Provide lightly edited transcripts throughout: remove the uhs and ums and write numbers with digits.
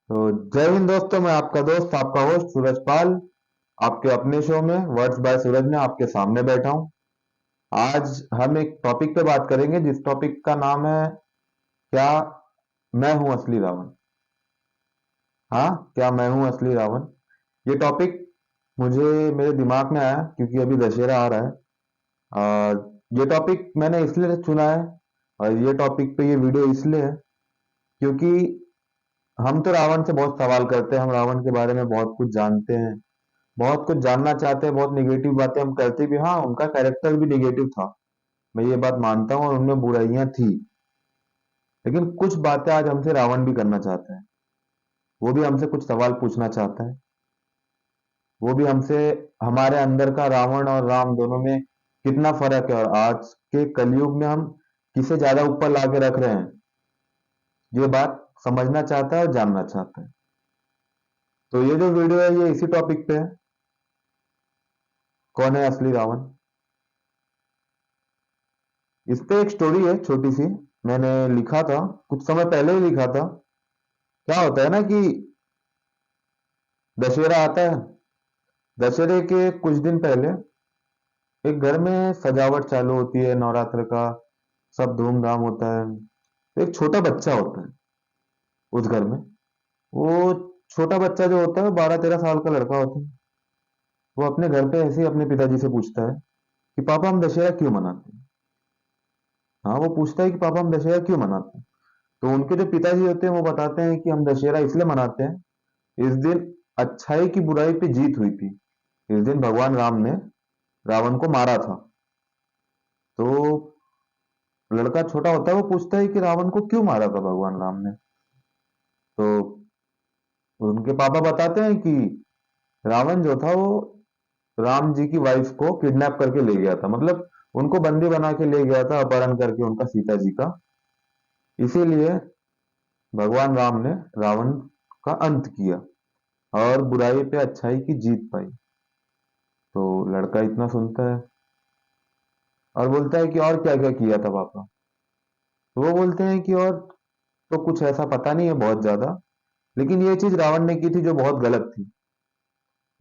तो जय हिंद दोस्तों, मैं आपका दोस्त आपका होस्ट सूरज पाल आपके अपने शो में वर्ड्स बाय सूरज में आपके सामने बैठा हूं। आज हम एक टॉपिक पे बात करेंगे जिस टॉपिक का नाम है क्या मैं हूं असली रावण। हाँ, क्या मैं हूं असली रावण। ये टॉपिक मुझे मेरे दिमाग में आया क्योंकि अभी दशहरा आ रहा है। ये टॉपिक मैंने इसलिए चुना है और ये टॉपिक पे ये वीडियो इसलिए है क्योंकि हम तो रावण से बहुत सवाल करते हैं, हम रावण के बारे में बहुत कुछ जानते हैं, बहुत कुछ जानना चाहते हैं, बहुत निगेटिव बातें हम करते भी। हाँ, उनका कैरेक्टर भी निगेटिव था, मैं ये बात मानता हूँ, और उनमें बुराइयां थी। लेकिन कुछ बातें आज हमसे रावण भी करना चाहता है। वो भी हमसे कुछ सवाल पूछना चाहता है। वो भी हमसे हमारे अंदर का रावण और राम दोनों में कितना फर्क है, और आज के कलयुग में हम किसे ज्यादा ऊपर ला के रख रहे हैं, ये बात समझना चाहता है और जानना चाहता है। तो ये जो वीडियो है ये इसी टॉपिक पे है, कौन है असली रावण। इस पे एक स्टोरी है छोटी सी, मैंने लिखा था, कुछ समय पहले ही लिखा था। क्या होता है ना कि दशहरा आता है, दशहरे के कुछ दिन पहले एक घर में सजावट चालू होती है, नवरात्र का सब धूमधाम होता है। तो एक छोटा बच्चा होता है उस घर में। वो छोटा बच्चा जो होता है 12-13 साल का लड़का होता है। वो अपने घर पे ऐसे ही अपने पिताजी से पूछता है कि पापा हम दशहरा क्यों मनाते हैं। हाँ, वो पूछता है कि पापा हम दशहरा क्यों मनाते हैं। तो उनके जो पिताजी होते हैं वो बताते हैं कि हम दशहरा इसलिए मनाते हैं, इस दिन अच्छाई की बुराई पे जीत हुई थी। इस दिन भगवान राम ने रावण को मारा था। तो लड़का छोटा होता है, वो पूछता है कि रावण को क्यों मारा था भगवान राम ने। तो उनके पापा बताते हैं कि रावण जो था वो राम जी की वाइफ को किडनैप करके ले गया था, मतलब उनको बंदी बना के ले गया था, अपहरण करके उनका सीता जी का। इसीलिए भगवान राम ने रावण का अंत किया और बुराई पे अच्छाई की जीत पाई। तो लड़का इतना सुनता है और बोलता है कि और क्या क्या किया था पापा। तो वो बोलते हैं कि और तो कुछ ऐसा पता नहीं है बहुत ज्यादा, लेकिन ये चीज रावण ने की थी जो बहुत गलत थी,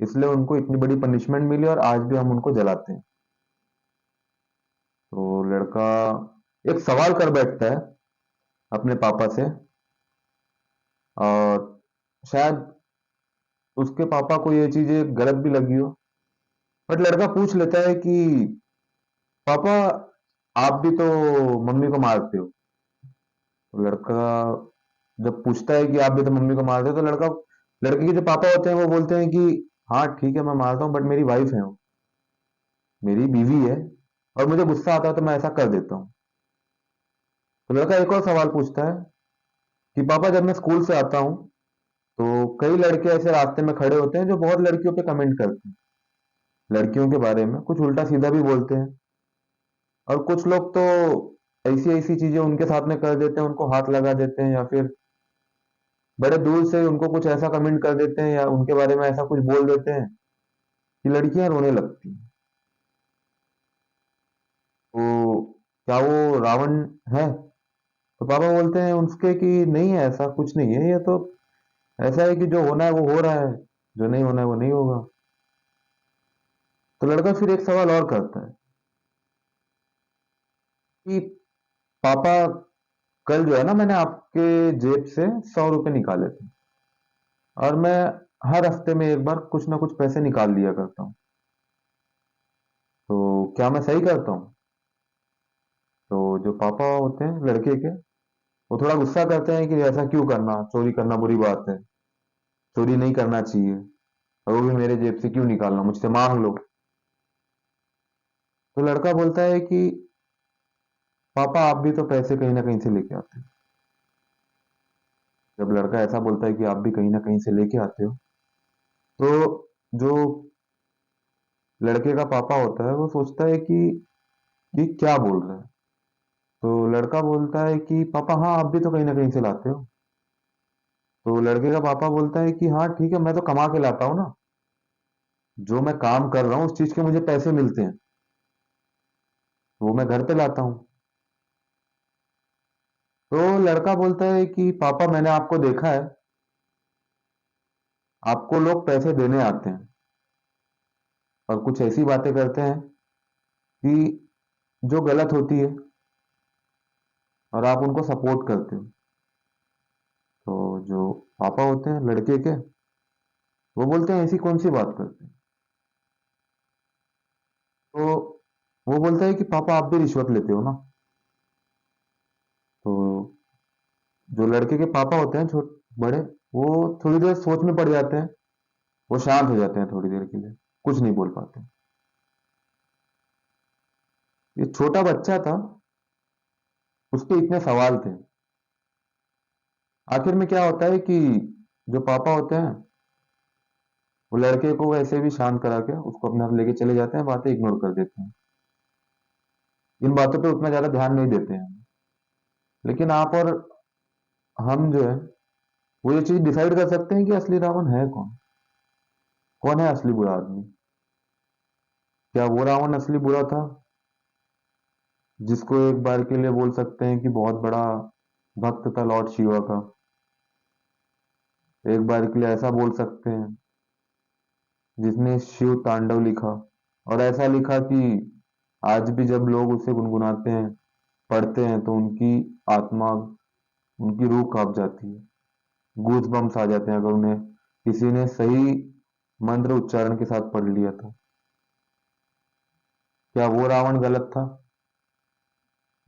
इसलिए उनको इतनी बड़ी पनिशमेंट मिली और आज भी हम उनको जलाते हैं। तो लड़का एक सवाल कर बैठता है अपने पापा से, और शायद उसके पापा को ये चीजें गलत भी लगी हो, बट लड़का पूछ लेता है कि पापा आप भी तो मम्मी को मारते हो। तो लड़का जब पूछता है कि आप भी तो मम्मी को मारते हो, तो लड़के के जो पापा होते हैं वो बोलते हैं कि हाँ ठीक है मैं मारता हूँ, बट मेरी वाइफ है वो, मेरी बीवी है, और मुझे गुस्सा आता है तो मैं ऐसा कर देता हूँ। तो लड़का एक और सवाल पूछता है कि पापा जब मैं स्कूल से आता हूँ तो कई लड़के ऐसे रास्ते में खड़े होते हैं जो बहुत लड़कियों पे कमेंट करते हैं, लड़कियों के बारे में कुछ उल्टा सीधा भी बोलते हैं, और कुछ लोग तो ऐसी ऐसी चीजें उनके साथ में कर देते हैं, उनको हाथ लगा देते हैं, या फिर बड़े दूर से उनको कुछ ऐसा कमेंट कर देते हैं या उनके बारे में ऐसा कुछ बोल देते हैं कि लड़कियां रोने लगती हैं। तो क्या वो रावण है? तो पापा बोलते हैं उसके कि नहीं है, ऐसा कुछ नहीं है, ये तो ऐसा है कि जो होना है वो हो रहा है, जो नहीं होना है वो नहीं होगा। तो लड़का फिर एक सवाल और करता है कि पापा कल जो है ना मैंने आपके जेब से 100 रुपए निकाले थे, और मैं हर हफ्ते में एक बार कुछ ना कुछ पैसे निकाल लिया करता हूँ, तो क्या मैं सही करता हूँ? तो जो पापा होते हैं लड़के के, वो थोड़ा गुस्सा करते हैं कि ऐसा क्यों करना, चोरी करना बुरी बात है, चोरी नहीं करना चाहिए, और वो भी मेरे जेब से क्यों निकालना, मुझसे मांग लो। तो लड़का बोलता है कि पापा आप भी तो पैसे कहीं ना कहीं से लेके आते हो। जब लड़का ऐसा बोलता है कि आप भी कहीं ना कहीं से लेके आते हो, तो जो लड़के का पापा होता है वो सोचता है कि ये क्या बोल रहा है। तो लड़का बोलता है कि पापा हाँ आप भी तो कहीं ना कहीं से लाते हो। तो लड़के का पापा बोलता है कि हाँ ठीक है, मैं तो कमा के लाता हूँ ना, जो मैं काम कर रहा हूँ उस चीज के मुझे पैसे मिलते हैं, वो मैं घर पे लाता हूँ। तो लड़का बोलता है कि पापा मैंने आपको देखा है आपको लोग पैसे देने आते हैं और कुछ ऐसी बातें करते हैं कि जो गलत होती है, और आप उनको सपोर्ट करते हो। तो जो पापा होते हैं लड़के के, वो बोलते हैं ऐसी कौन सी बात करते हैं। तो वो बोलता है कि पापा आप भी रिश्वत लेते हो ना। तो जो लड़के के पापा होते हैं छोट बड़े, वो थोड़ी देर सोच में पड़ जाते हैं। वो शांत हो जाते हैं थोड़ी देर के लिए, कुछ नहीं बोल पाते। ये छोटा बच्चा था, उसके इतने सवाल थे। आखिर में क्या होता है कि जो पापा होते हैं, वो लड़के को वैसे भी शांत करा के उसको अपने साथ लेके चले जाते हैं, बातें इग्नोर कर देते हैं। इन बातों पे उतना ज्यादा ध्यान नहीं देते हैं। लेकिन आप और हम जो है, वो ये चीज डिसाइड कर सकते हैं कि असली रावण है कौन। कौन है असली बुरा आदमी? क्या वो रावण असली बुरा था, जिसको एक बार के लिए बोल सकते हैं कि बहुत बड़ा भक्त था लॉर्ड शिवा का? एक बार के लिए ऐसा बोल सकते हैं जिसने शिव तांडव लिखा, और ऐसा लिखा कि आज भी जब लोग उसे गुनगुनाते हैं, पढ़ते हैं, तो उनकी आत्मा, उनकी रूह कांप जाती है। गूज बम्स आ जाते हैं अगर उन्हें किसी ने सही मंत्र उच्चारण के साथ पढ़ लिया था। क्या वो रावण गलत था,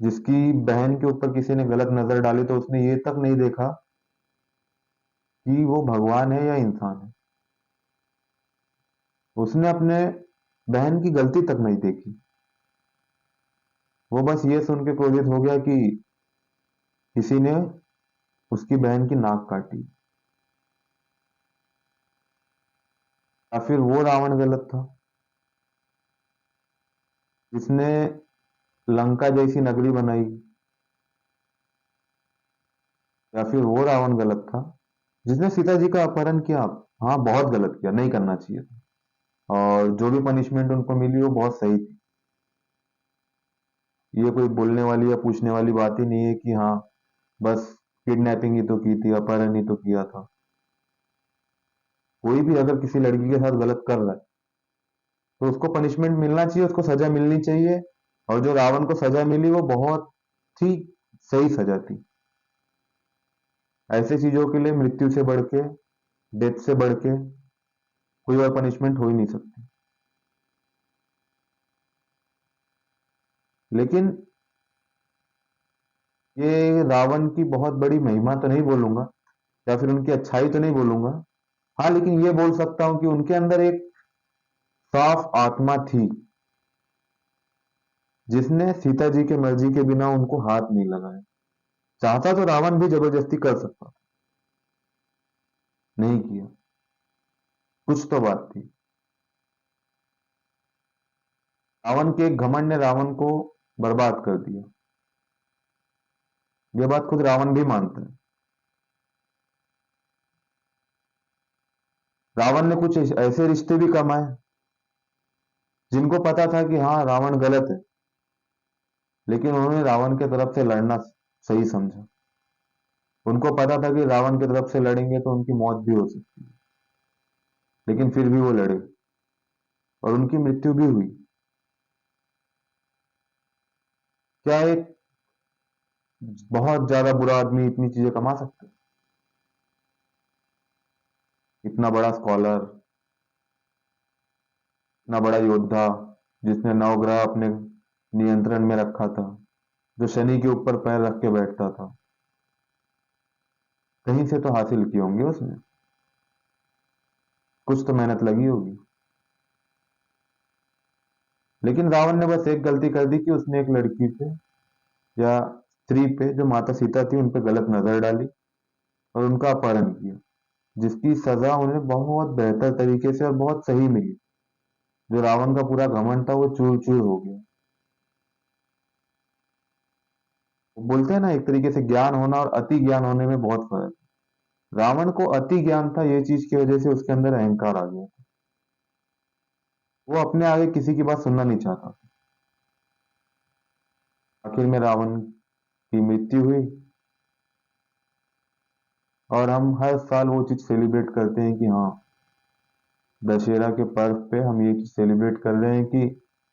जिसकी बहन के ऊपर किसी ने गलत नजर डाली तो उसने ये तक नहीं देखा कि वो भगवान है या इंसान है? उसने अपने बहन की गलती तक नहीं देखी। वो बस ये सुन के क्रोधित हो गया कि किसी ने उसकी बहन की नाक काटी। या फिर वो रावण गलत था, जिसने लंका जैसी नगरी बनाई? या फिर वो रावण गलत था, जिसने सीता जी का अपहरण किया? हाँ, बहुत गलत किया, नहीं करना चाहिए था। और जो भी पनिशमेंट उनको मिली वो बहुत सही थी। ये कोई बोलने वाली या पूछने वाली बात ही नहीं है कि हाँ, बस किडनैपिंग ही तो की थी, अपहरण ही तो किया था। कोई भी अगर किसी लड़की के साथ गलत कर रहा है तो उसको पनिशमेंट मिलना चाहिए, उसको सजा मिलनी चाहिए। और जो रावण को सजा मिली वो बहुत ही सही सजा थी। ऐसे चीजों के लिए मृत्यु से बढ़ के, डेथ से बढ़ के कोई और पनिशमेंट हो ही नहीं सकती। लेकिन ये रावण की बहुत बड़ी महिमा तो नहीं बोलूंगा, या फिर उनकी अच्छाई तो नहीं बोलूंगा। हाँ, लेकिन ये बोल सकता हूं कि उनके अंदर एक साफ आत्मा थी, जिसने सीता जी के मर्जी के बिना उनको हाथ नहीं लगाया। चाहता तो रावण भी जबरदस्ती कर सकता, नहीं किया। कुछ तो बात थी। रावण के एक घमंड ने रावण को बर्बाद कर दिया। यह बात खुद रावण भी मानता है। रावण ने कुछ ऐसे रिश्ते भी कमाए जिनको पता था कि हाँ, रावण गलत है, लेकिन उन्होंने रावण के तरफ से लड़ना सही समझा। उनको पता था कि रावण की तरफ से लड़ेंगे तो उनकी मौत भी हो सकती है, लेकिन फिर भी वो लड़े, और उनकी मृत्यु भी हुई। क्या एक बहुत ज्यादा बुरा आदमी इतनी चीजें कमा सकता है? इतना बड़ा स्कॉलर, इतना बड़ा योद्धा, जिसने नवग्रह अपने नियंत्रण में रखा था, जो शनि के ऊपर पैर रख के बैठता था, कहीं से तो हासिल किए होंगे उसने। कुछ तो मेहनत लगी होगी। लेकिन रावण ने बस एक गलती कर दी कि उसने एक लड़की पे, या स्त्री पे जो माता सीता थी, उन पे गलत नजर डाली और उनका अपहरण किया, जिसकी सजा उन्हें बहुत बेहतर तरीके से और बहुत सही मिली। जो रावण का पूरा घमंड था वो चूर चूर हो गया। वो बोलते हैं ना, एक तरीके से ज्ञान होना और अति ज्ञान होने में बहुत फर्क है। रावण को अति ज्ञान था, ये चीज की वजह से उसके अंदर अहंकार आ गया। वो अपने आगे किसी की बात सुनना नहीं चाहता। आखिर में रावण की मृत्यु हुई, और हम हर साल वो चीज सेलिब्रेट करते हैं कि हाँ, दशहरा के पर्व पे हम ये सेलिब्रेट कर रहे हैं कि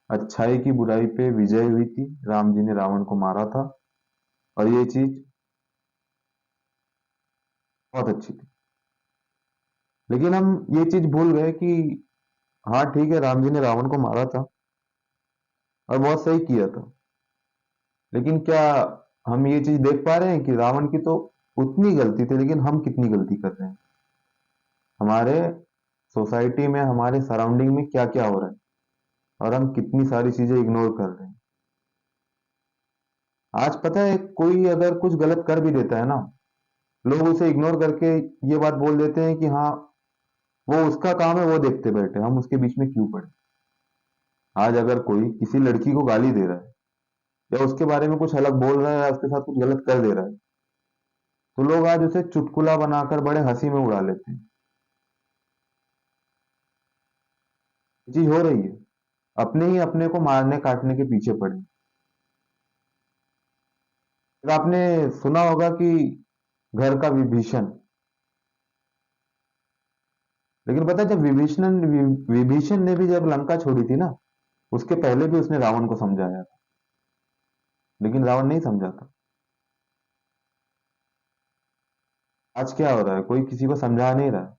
अच्छाई की बुराई पे विजय हुई थी, राम जी ने रावण को मारा था। और ये चीज बहुत अच्छी थी। लेकिन हम ये चीज भूल गए कि हाँ ठीक है, राम जी ने रावण को मारा था और बहुत सही किया था, लेकिन क्या हम ये चीज देख पा रहे हैं कि रावण की तो उतनी गलती थी, लेकिन हम कितनी गलती कर रहे हैं? हमारे सोसाइटी में, हमारे सराउंडिंग में क्या क्या हो रहा है और हम कितनी सारी चीजें इग्नोर कर रहे हैं। आज पता है, कोई अगर कुछ गलत कर भी देता है ना, लोग उसे इग्नोर करके ये बात बोल देते हैं कि हाँ, वो उसका काम है, वो देखते बैठे, हम उसके बीच में क्यों पड़े। आज अगर कोई किसी लड़की को गाली दे रहा है या उसके बारे में कुछ अलग बोल रहा है या उसके साथ कुछ गलत कर दे रहा है, तो लोग आज उसे चुटकुला बनाकर बड़े हंसी में उड़ा लेते हैं। ये चीज हो रही है, अपने ही अपने को मारने काटने के पीछे पड़े। फिर आपने सुना होगा कि घर का विभीषण, लेकिन पता है जब विभीषण ने भी जब लंका छोड़ी थी ना, उसके पहले भी उसने रावण को समझाया था, लेकिन रावण नहीं समझा था। आज क्या हो रहा है, कोई किसी को समझा नहीं रहा है।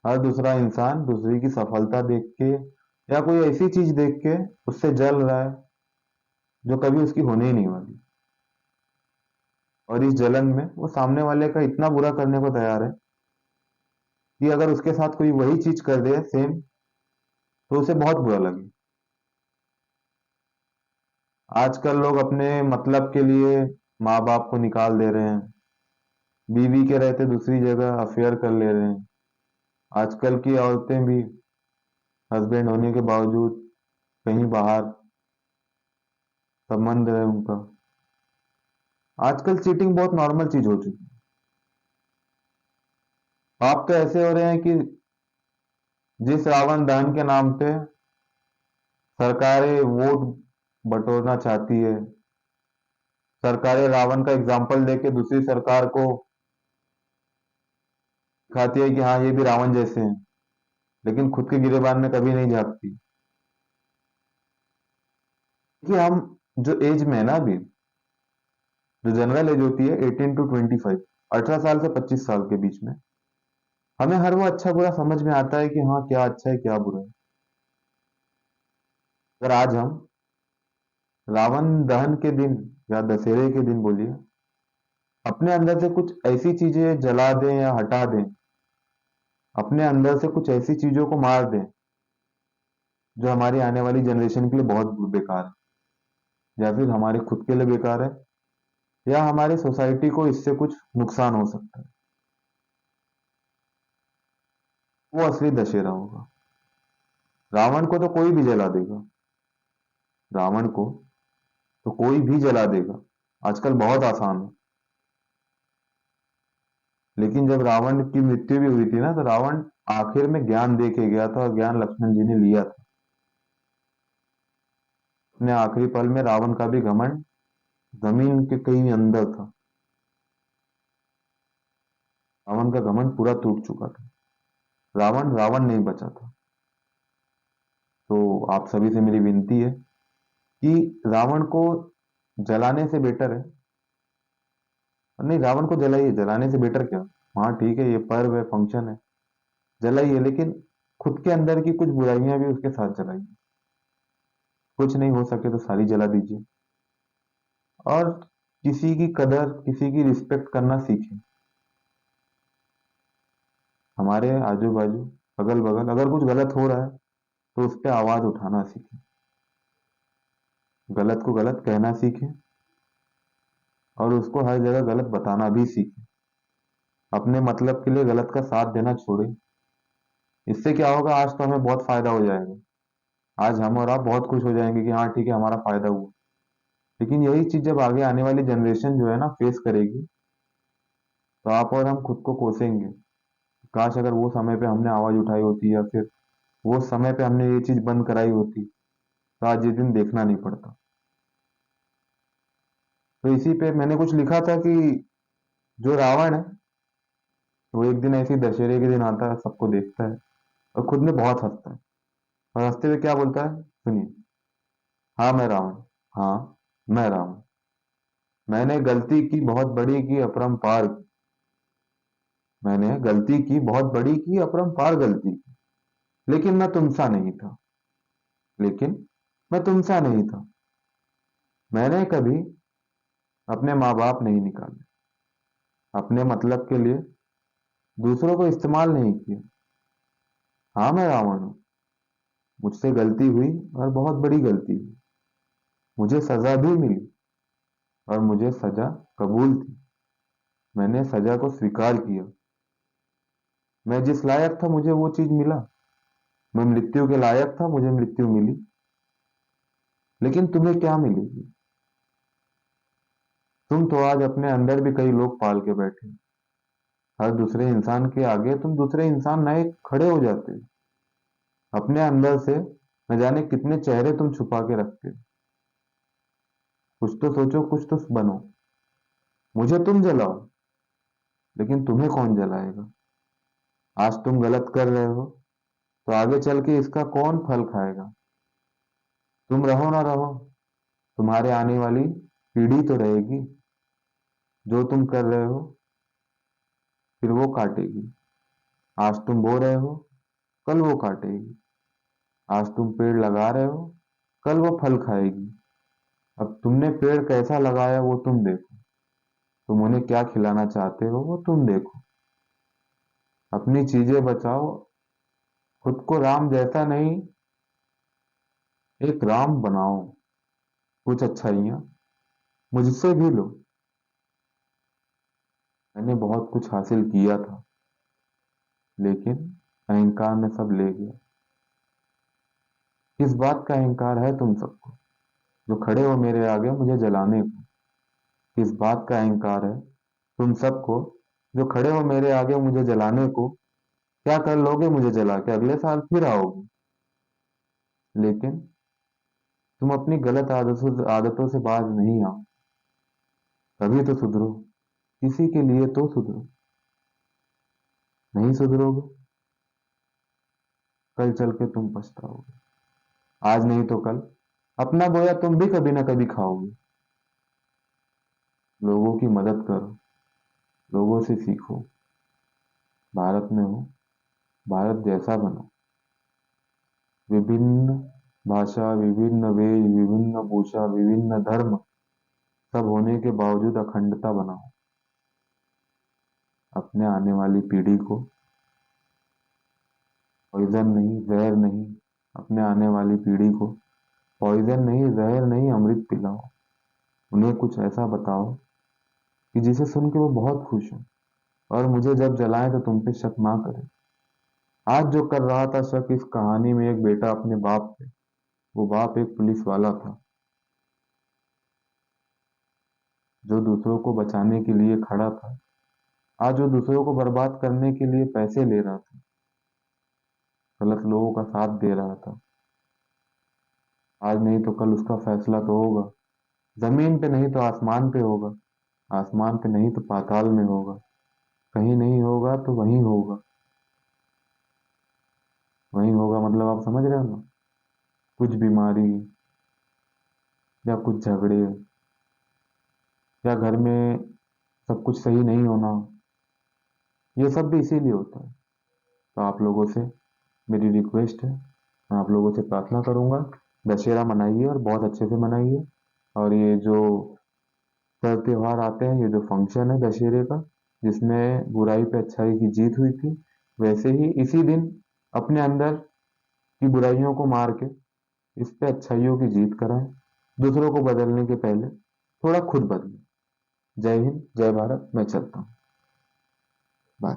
हर दूसरा इंसान दूसरे की सफलता देख के या कोई ऐसी चीज देख के उससे जल रहा है जो कभी उसकी होने ही नहीं वाली। और इस जलन में वो सामने वाले का इतना बुरा करने को तैयार है कि अगर उसके साथ कोई वही चीज कर दे सेम, तो उसे बहुत बुरा लगे। आजकल लोग अपने मतलब के लिए माँ बाप को निकाल दे रहे हैं, बीवी के रहते दूसरी जगह अफेयर कर ले रहे हैं। आजकल की औरतें भी हस्बैंड होने के बावजूद कहीं बाहर संबंध है उनका। आजकल चीटिंग बहुत नॉर्मल चीज हो चुकी है। आप तो ऐसे हो रहे हैं कि जिस रावण दहन के नाम पे सरकारें वोट बटोरना चाहती है, सरकारें रावण का एग्जाम्पल देके दूसरी सरकार को दिखाती है कि हाँ ये भी रावण जैसे हैं, लेकिन खुद के गिरेबान में कभी नहीं झांकती। कि हम जो एज में है ना अभी, जो जनरल एज होती है 18 to 25, 18 साल से 25 साल के बीच में, हमें हर वो अच्छा बुरा समझ में आता है कि हाँ क्या अच्छा है क्या बुरा है। अगर आज हम रावण दहन के दिन या दशहरे के दिन बोलिए, अपने अंदर से कुछ ऐसी चीजें जला दें या हटा दें, अपने अंदर से कुछ ऐसी चीजों को मार दें जो हमारी आने वाली जनरेशन के लिए बहुत बेकार है, या फिर हमारे खुद के लिए बेकार है, या हमारी सोसाइटी को इससे कुछ नुकसान हो सकता है, वो असली दशहरा होगा। रावण को तो कोई भी जला देगा, रावण को तो कोई भी जला देगा, आजकल बहुत आसान है। लेकिन जब रावण की मृत्यु भी हुई थी ना, तो रावण आखिर में ज्ञान दे के गया था और ज्ञान लक्ष्मण जी ने लिया था। अपने आखिरी पल में रावण का भी घमंड जमीन के कहीं अंदर था, रावण का घमंड पूरा टूट चुका था, रावण रावण नहीं बचा था। तो आप सभी से मेरी विनती है कि रावण को जलाने से बेटर है, नहीं रावण को जलाइए, जलाने से बेटर क्या। हाँ ठीक है, ये पर्व है, फंक्शन है, जलाइए, लेकिन खुद के अंदर की कुछ बुराइयां भी उसके साथ जलाइए। कुछ नहीं हो सके तो सारी जला दीजिए। और किसी की कदर, किसी की रिस्पेक्ट करना सीखें। हमारे आजू बाजू, अगल बगल अगर कुछ गलत हो रहा है तो उस पर आवाज उठाना सीखें, गलत को गलत कहना सीखें और उसको हर जगह गलत बताना भी सीखें। अपने मतलब के लिए गलत का साथ देना छोड़ें। इससे क्या होगा, आज तो हमें बहुत फायदा हो जाएगा, आज हम और आप बहुत खुश हो जाएंगे कि हाँ ठीक है हमारा फायदा हुआ। लेकिन यही चीज जब आगे आने वाली जनरेशन जो है ना फेस करेगी, तो आप और हम खुद को कोसेंगे। काश अगर वो समय पे हमने आवाज उठाई होती या फिर वो समय पे हमने ये चीज बंद कराई होती, तो आज ये दिन देखना नहीं पड़ता। तो इसी पे मैंने कुछ लिखा था कि जो रावण है वो एक दिन ऐसे ही दशहरे के दिन आता है, सबको देखता है और खुद में बहुत हंसता है। और हंसते हुए क्या बोलता है, सुनिए। हाँ मैं रावण, हाँ मैं रावण, मैंने गलती की बहुत बड़ी की, अपरंपार की। मैंने गलती की बहुत बड़ी की, अपरंपार गलती की। लेकिन मैं तुमसा नहीं था, लेकिन मैं तुमसा नहीं था। मैंने कभी अपने माँ बाप नहीं निकाले, अपने मतलब के लिए दूसरों को इस्तेमाल नहीं किया। हाँ मैं रावण हूँ, मुझसे गलती हुई और बहुत बड़ी गलती हुई। मुझे सजा भी मिली और मुझे सजा कबूल थी। मैंने सजा को स्वीकार किया। मैं जिस लायक था मुझे वो चीज मिला। मैं मृत्यु के लायक था, मुझे मृत्यु मिली। लेकिन तुम्हें क्या मिलेगी? तुम तो आज अपने अंदर भी कई लोग पाल के बैठे हो। हर दूसरे इंसान के आगे तुम दूसरे इंसान नए खड़े हो जाते हो। अपने अंदर से न जाने कितने चेहरे तुम छुपा के रखते हो। कुछ तो सोचो, कुछ तो बनो। मुझे तुम जलाओ, लेकिन तुम्हें कौन जलाएगा? आज तुम गलत कर रहे हो, तो आगे चल के इसका कौन फल खाएगा? तुम रहो ना रहो, तुम्हारे आने वाली पीढ़ी तो रहेगी। जो तुम कर रहे हो फिर वो काटेगी। आज तुम बो रहे हो, कल वो काटेगी। आज तुम पेड़ लगा रहे हो, कल वो फल खाएगी। अब तुमने पेड़ कैसा लगाया वो तुम देखो। तुम उन्हें क्या खिलाना चाहते हो वो तुम देखो। अपनी चीजें बचाओ, खुद को राम जैसा नहीं, एक राम बनाओ। कुछ अच्छाइयाँ मुझसे भी लो। मैंने बहुत कुछ हासिल किया था, लेकिन अहंकार ने सब ले गया। किस बात का अहंकार है तुम सबको, जो खड़े हो मेरे आगे मुझे जलाने को? किस बात का अहंकार है तुम सबको, जो खड़े हो मेरे आगे मुझे जलाने को? क्या कर लोगे मुझे जला के? अगले साल फिर आओगे। लेकिन तुम अपनी गलत आदतों से बाज नहीं आओ। तभी तो सुधरो, किसी के लिए तो सुधरो। नहीं सुधरोगे, कल चल के तुम पछताओगे। आज नहीं तो कल अपना बोया तुम भी कभी ना कभी खाओगे। लोगों की मदद करो, लोगों से सीखो। भारत में हो, भारत जैसा बनो। विभिन्न भाषा, विभिन्न वेश, विभिन्न भूषा, विभिन्न धर्म, सब होने के बावजूद अखंडता बनाओ। अपने आने वाली पीढ़ी को पॉइजन नहीं, जहर नहीं, अपने आने वाली पीढ़ी को पॉइजन नहीं, जहर नहीं, अमृत पिलाओ। उन्हें कुछ ऐसा बताओ कि जिसे सुन के वो बहुत खुश हो, और मुझे जब जलाएं तो तुम पे शक ना करें। आज जो कर रहा था शक, इस कहानी में एक बेटा अपने बाप पे, वो बाप एक पुलिस वाला था, जो दूसरों को बचाने के लिए खड़ा था। आज वो दूसरों को बर्बाद करने के लिए पैसे ले रहा था, गलत लोगों का साथ दे रहा था। आज नहीं तो कल उसका फैसला तो होगा। जमीन पे नहीं तो आसमान पे होगा, आसमान पे नहीं तो पाताल में होगा। कहीं नहीं होगा तो वहीं होगा। वहीं होगा मतलब आप समझ रहे हो ना? कुछ बीमारी या कुछ झगड़े या घर में सब कुछ सही नहीं होना, ये सब भी इसीलिए होता है। तो आप लोगों से मेरी रिक्वेस्ट है, मैं आप लोगों से प्रार्थना करूंगा, दशहरा मनाइए और बहुत अच्छे से मनाइए। और ये जो पर्व त्योहार आते हैं, ये जो फंक्शन है दशहरे का, जिसमें बुराई पे अच्छाई की जीत हुई थी, वैसे ही इसी दिन अपने अंदर की बुराइयों को मार के इस पे अच्छाइयों की जीत कराएं। दूसरों को बदलने के पहले थोड़ा खुद बदलें। जय हिंद, जय भारत, मैं चलता हूँ। बाय।